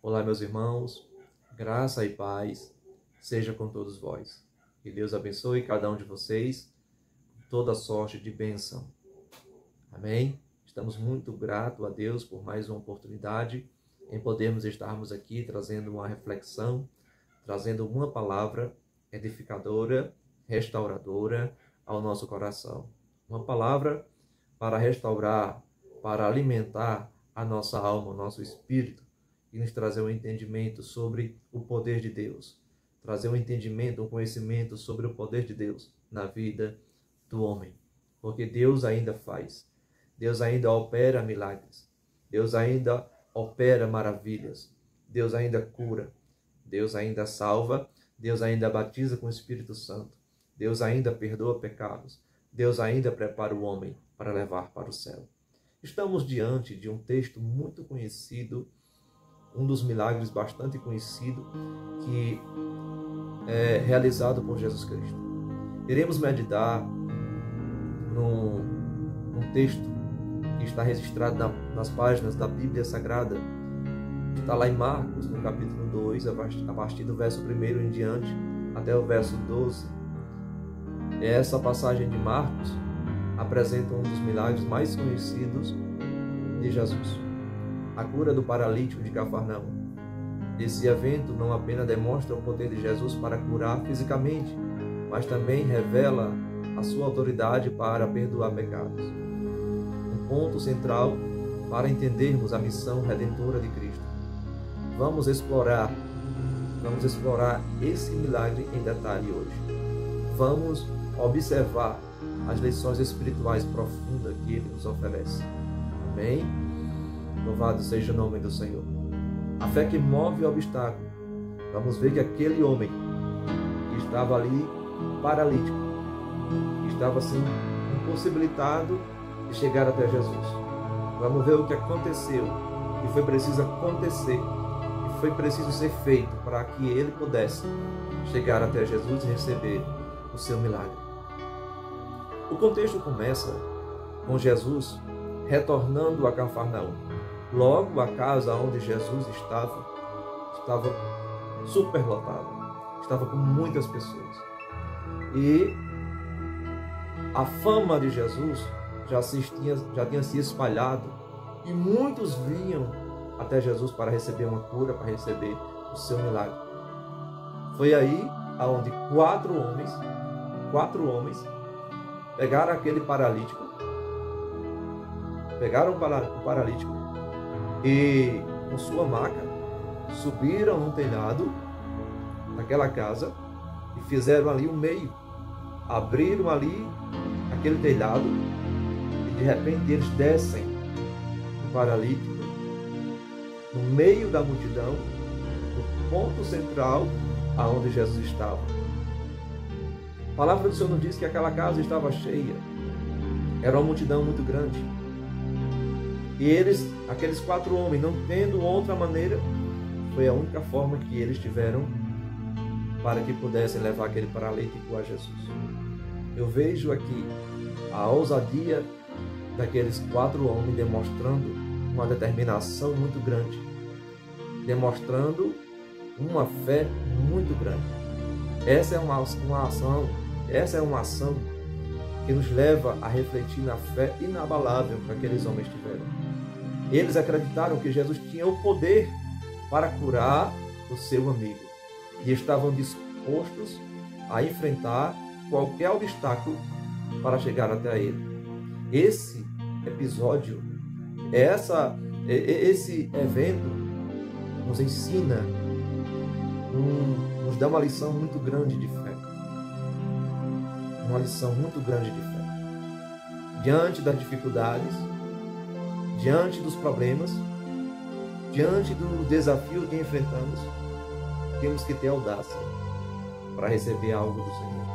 Olá, meus irmãos, graça e paz seja com todos vós. Que Deus abençoe cada um de vocês com toda sorte de bênção. Amém? Estamos muito gratos a Deus por mais uma oportunidade em podermos estarmos aqui trazendo uma reflexão, trazendo uma palavra edificadora, restauradora ao nosso coração. Uma palavra para restaurar, para alimentar a nossa alma, o nosso espírito, e nos trazer um entendimento sobre o poder de Deus, trazer um entendimento, um conhecimento sobre o poder de Deus na vida do homem. Porque Deus ainda faz, Deus ainda opera milagres, Deus ainda opera maravilhas, Deus ainda cura, Deus ainda salva, Deus ainda batiza com o Espírito Santo, Deus ainda perdoa pecados, Deus ainda prepara o homem para levar para o céu. Estamos diante de um texto muito conhecido, um dos milagres bastante conhecido, que é realizado por Jesus Cristo. Iremos meditar num texto que está registrado nas páginas da Bíblia Sagrada. Está lá em Marcos, no capítulo 2, a partir do verso 1 em diante, até o verso 12. Essa passagem de Marcos apresenta um dos milagres mais conhecidos de Jesus, a cura do paralítico de Cafarnaum. Esse evento não apenas demonstra o poder de Jesus para curar fisicamente, mas também revela a sua autoridade para perdoar pecados. Um ponto central para entendermos a missão redentora de Cristo. Vamos explorar esse milagre em detalhe hoje. Vamos observar as lições espirituais profundas que ele nos oferece. Amém? Louvado seja o nome do Senhor. A fé que move o obstáculo. Vamos ver que aquele homem que estava ali paralítico, que estava assim impossibilitado de chegar até Jesus. Vamos ver o que aconteceu, o que foi preciso acontecer, o que foi preciso ser feito para que ele pudesse chegar até Jesus e receber o seu milagre. O contexto começa com Jesus retornando a Cafarnaum. Logo, a casa onde Jesus estava superlotada, estava com muitas pessoas. E a fama de Jesus já tinha se espalhado e muitos vinham até Jesus para receber uma cura, para receber o seu milagre. Foi aí aonde quatro homens pegaram aquele paralítico, o paralítico e com sua maca subiram no telhado daquela casa e fizeram ali um meio, abriram ali aquele telhado e de repente eles descem o paralítico no meio da multidão, no ponto central aonde Jesus estava. A palavra do Senhor nos diz que aquela casa estava cheia, era uma multidão muito grande. E aqueles quatro homens, não tendo outra maneira, foi a única forma que eles tiveram para que pudessem levar aquele paralítico a Jesus. Eu vejo aqui a ousadia daqueles quatro homens demonstrando uma determinação muito grande, demonstrando uma fé muito grande. Essa é uma ação que nos leva a refletir na fé inabalável que aqueles homens tiveram. Eles acreditaram que Jesus tinha o poder para curar o seu amigo e estavam dispostos a enfrentar qualquer obstáculo para chegar até ele. Esse episódio, esse evento nos ensina, nos dá uma lição muito grande de fé. Uma lição muito grande de fé. Diante das dificuldades, diante dos problemas, diante do desafio que enfrentamos, temos que ter audácia para receber algo do Senhor.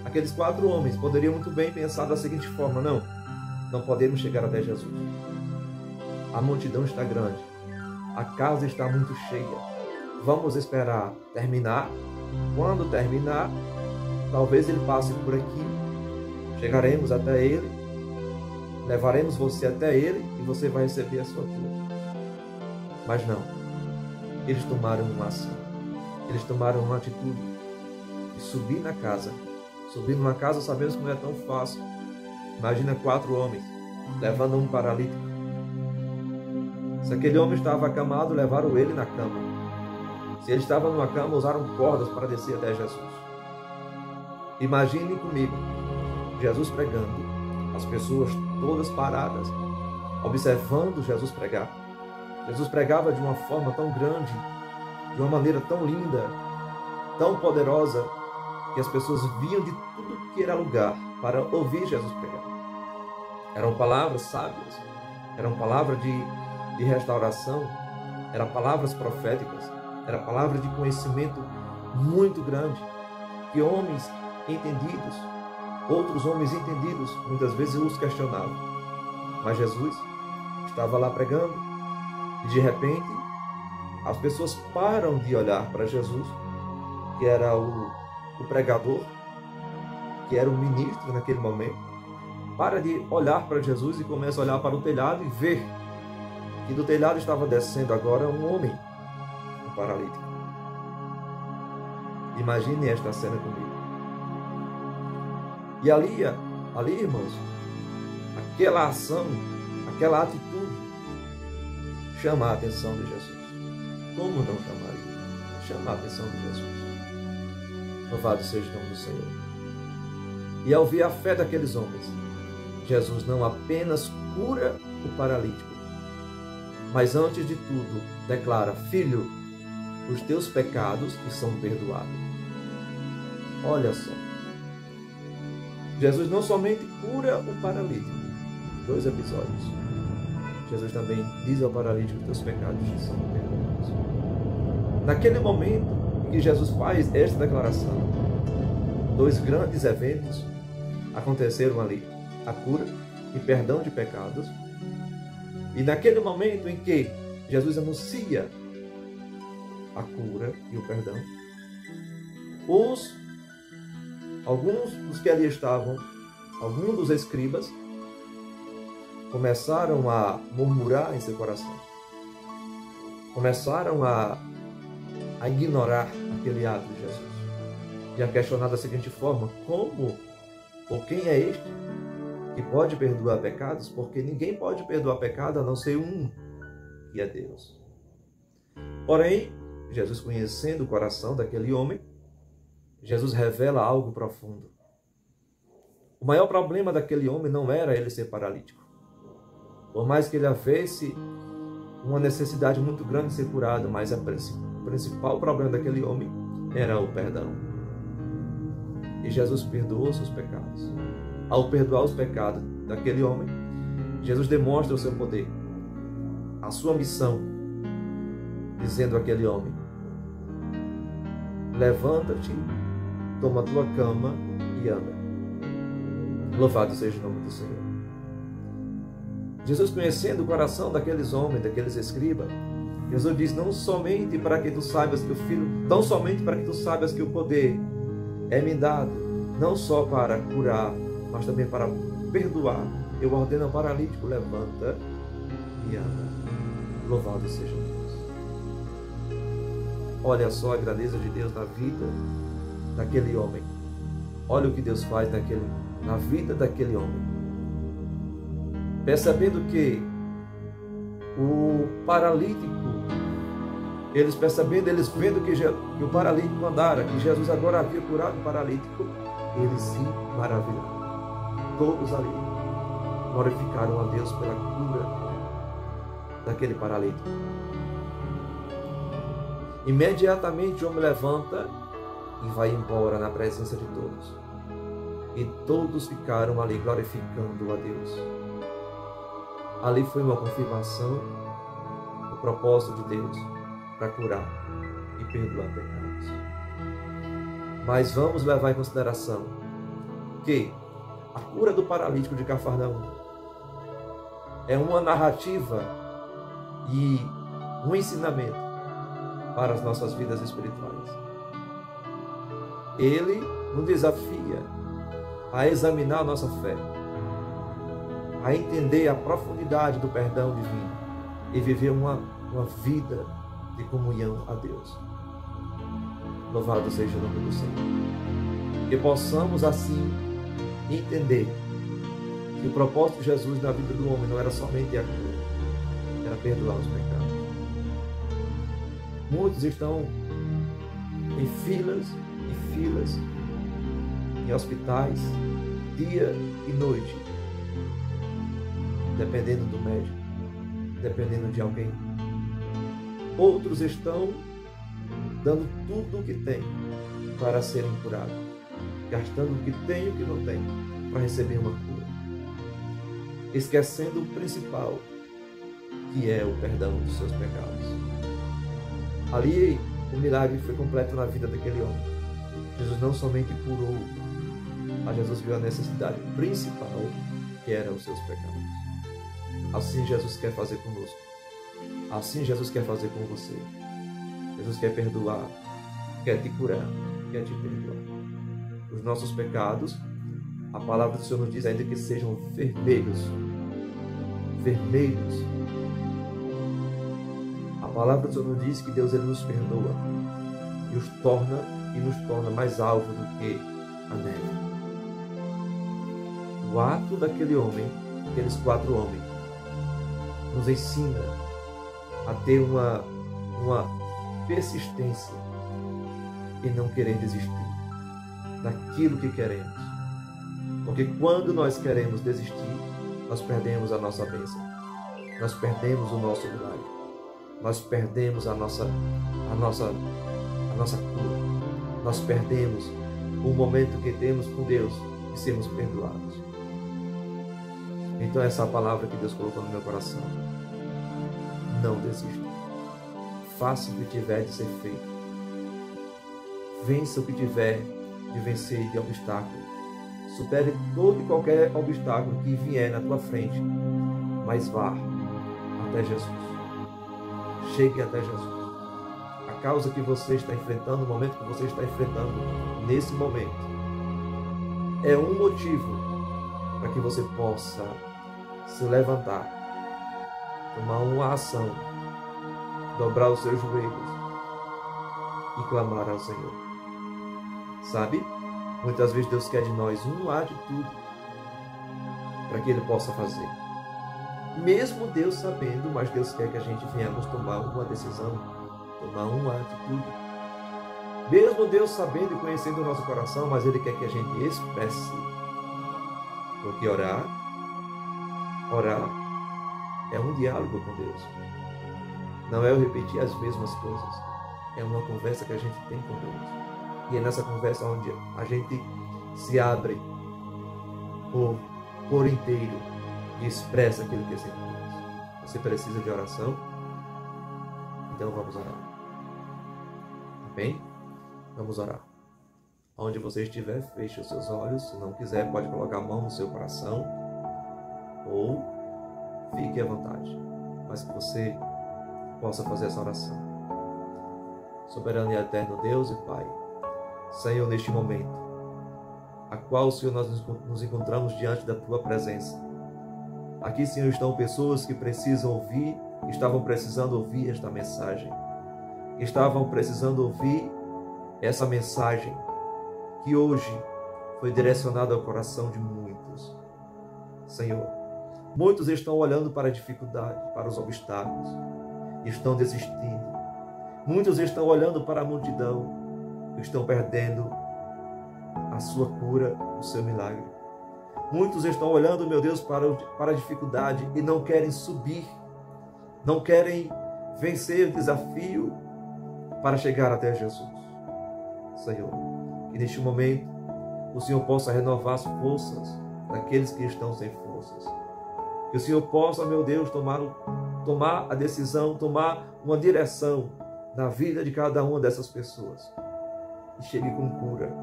Aqueles quatro homens poderiam muito bem pensar da seguinte forma: não podemos chegar até Jesus. A multidão está grande, a casa está muito cheia. Vamos esperar terminar. Quando terminar, talvez ele passe por aqui, chegaremos até ele, levaremos você até ele e você vai receber a sua cura. Mas não, eles tomaram uma ação, eles tomaram uma atitude de subir na casa. Subir numa casa sabemos que não é tão fácil. Imagina 4 homens levando um paralítico. Se aquele homem estava acamado, levaram ele na cama. Se ele estava numa cama, usaram cordas para descer até Jesus. Imagine comigo, Jesus pregando, as pessoas todas paradas, observando Jesus pregar. Jesus pregava de uma forma tão grande, de uma maneira tão linda, tão poderosa, que as pessoas vinham de tudo que era lugar para ouvir Jesus pregar. Eram palavras sábias, eram palavras de restauração, eram palavras proféticas, era palavra de conhecimento muito grande, que homens entendidos, outros homens entendidos, muitas vezes os questionavam. Mas Jesus estava lá pregando e de repente as pessoas param de olhar para Jesus, que era o pregador, que era o ministro naquele momento, para de olhar para Jesus e começa a olhar para o telhado e ver que do telhado estava descendo agora um homem, um paralítico. Imagine esta cena comigo. E ali, irmãos, aquela ação, aquela atitude chama a atenção de Jesus. Como não chamaria? Chama a atenção de Jesus. Louvado seja o nome do Senhor. E ao ver a fé daqueles homens, Jesus não apenas cura o paralítico, mas antes de tudo declara: filho, os teus pecados te são perdoados. Olha só. Jesus não somente cura o paralítico, 2 episódios. Jesus também diz ao paralítico: os teus pecados te são perdoados. Naquele momento em que Jesus faz esta declaração, 2 grandes eventos aconteceram ali: a cura e perdão de pecados. E naquele momento em que Jesus anuncia a cura e o perdão, alguns dos que ali estavam, alguns dos escribas, começaram a murmurar em seu coração. Começaram a ignorar aquele ato de Jesus. E a questionar da seguinte forma: como ou quem é este que pode perdoar pecados? Porque ninguém pode perdoar pecado a não ser um, que é Deus. Porém, Jesus, conhecendo o coração daquele homem, Jesus revela algo profundo. O maior problema daquele homem não era ele ser paralítico. Por mais que ele houvesse uma necessidade muito grande de ser curado, mas o principal problema daquele homem era o perdão. E Jesus perdoou seus pecados. Ao perdoar os pecados daquele homem, Jesus demonstra o seu poder, a sua missão, dizendo àquele homem: levanta-te, toma a tua cama e anda. Louvado seja o nome do Senhor. Jesus, conhecendo o coração daqueles homens, daqueles escribas, Jesus diz: não somente para que tu saibas que o Filho, não somente para que tu saibas que o poder é me dado, não só para curar, mas também para perdoar. Eu ordeno ao paralítico: levanta e anda. Louvado seja Deus. Olha só a grandeza de Deus na vida daquele homem. Olha o que Deus faz na vida daquele homem. Percebendo que o paralítico, eles vendo que o paralítico andara, que Jesus agora havia curado o paralítico, eles se maravilharam. Todos ali glorificaram a Deus pela cura daquele paralítico. Imediatamente o homem levanta e vai embora na presença de todos. E todos ficaram ali glorificando a Deus. Ali foi uma confirmação do propósito de Deus para curar e perdoar pecados. Mas vamos levar em consideração que a cura do paralítico de Cafarnaum é uma narrativa e um ensinamento para as nossas vidas espirituais. Ele nos desafia a examinar a nossa fé, a entender a profundidade do perdão divino e viver uma uma vida de comunhão a Deus. Louvado seja o nome do Senhor. Que possamos assim entender que o propósito de Jesus na vida do homem não era somente a cura, era perdoar os pecados. Muitos estão em filas e filas, em hospitais, dia e noite, dependendo do médico, dependendo de alguém. Outros estão dando tudo o que tem para serem curados, gastando o que tem e o que não tem para receber uma cura, esquecendo o principal, que é o perdão dos seus pecados. Ali, o milagre foi completo na vida daquele homem. Jesus não somente curou, mas Jesus viu a necessidade principal, que eram os seus pecados. Assim Jesus quer fazer conosco. Assim Jesus quer fazer com você. Jesus quer perdoar, quer te curar, quer te perdoar. Os nossos pecados, a palavra do Senhor nos diz ainda que sejam vermelhos. Vermelhos. A palavra do Senhor nos diz que Deus ele nos perdoa e nos torna mais alvo do que a neve. O ato daquele homem, aqueles 4 homens, nos ensina a ter uma persistência e não querer desistir daquilo que queremos. Porque quando nós queremos desistir, nós perdemos a nossa bênção, nós perdemos o nosso milagre, nós perdemos a nossa cura, nós perdemos o momento que temos com Deus de sermos perdoados. Então essa é a palavra que Deus colocou no meu coração. Não desista. Faça o que tiver de ser feito. Vença o que tiver de vencer de obstáculo. Supere todo e qualquer obstáculo que vier na tua frente. Mas vá até Jesus. Chegue até Jesus. A causa que você está enfrentando, o momento que você está enfrentando nesse momento, é um motivo para que você possa se levantar, tomar uma ação, dobrar os seus joelhos e clamar ao Senhor. Sabe? Muitas vezes Deus quer de nós uma atitude para que Ele possa fazer. Mesmo Deus sabendo, mas Deus quer que a gente venhamos tomar uma decisão, tomar uma atitude. Mesmo Deus sabendo e conhecendo o nosso coração, mas Ele quer que a gente expresse. Porque orar é um diálogo com Deus. Não é eu repetir as mesmas coisas. É uma conversa que a gente tem com Deus. E é nessa conversa onde a gente se abre por inteiro e expressa aquilo que sentimos. Você precisa de oração? Então vamos orar. Amém? Vamos orar. Onde você estiver, feche os seus olhos. Se não quiser, pode colocar a mão no seu coração. Ou fique à vontade. Mas que você possa fazer essa oração. Soberano e eterno Deus e Pai, Senhor, neste momento, a qual, Senhor, nós nos encontramos diante da Tua presença. Aqui, Senhor, estão pessoas que precisam ouvir, que estavam precisando ouvir esta mensagem. Que estavam precisando ouvir essa mensagem que hoje foi direcionada ao coração de muitos. Senhor, muitos estão olhando para a dificuldade, para os obstáculos, e estão desistindo. Muitos estão olhando para a multidão, estão perdendo a sua cura, o seu milagre. Muitos estão olhando, meu Deus, para a dificuldade e não querem subir, não querem vencer o desafio para chegar até Jesus. Senhor, que neste momento o Senhor possa renovar as forças daqueles que estão sem forças. Que o Senhor possa, meu Deus, tomar a decisão, tomar uma direção na vida de cada uma dessas pessoas. E chegue com cura.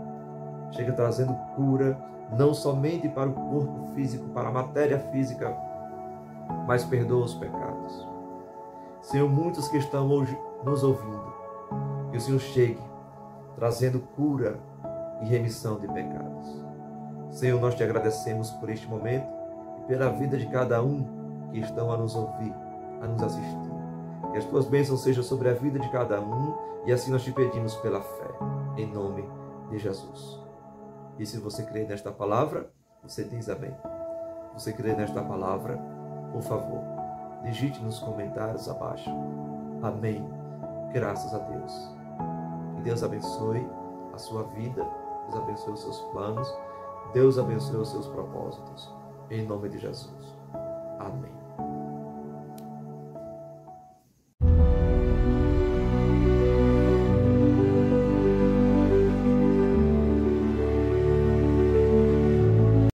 Chegue trazendo cura, não somente para o corpo físico, para a matéria física, mas perdoa os pecados. Senhor, muitos que estão hoje nos ouvindo, que o Senhor chegue trazendo cura e remissão de pecados. Senhor, nós te agradecemos por este momento e pela vida de cada um que estão a nos ouvir, a nos assistir. Que as tuas bênçãos sejam sobre a vida de cada um, e assim nós te pedimos pela fé, em nome de Jesus. E se você crê nesta palavra, você diz amém. Você crê nesta palavra, por favor, digite nos comentários abaixo. Amém. Graças a Deus. Que Deus abençoe a sua vida, Deus abençoe os seus planos, Deus abençoe os seus propósitos. Em nome de Jesus. Amém.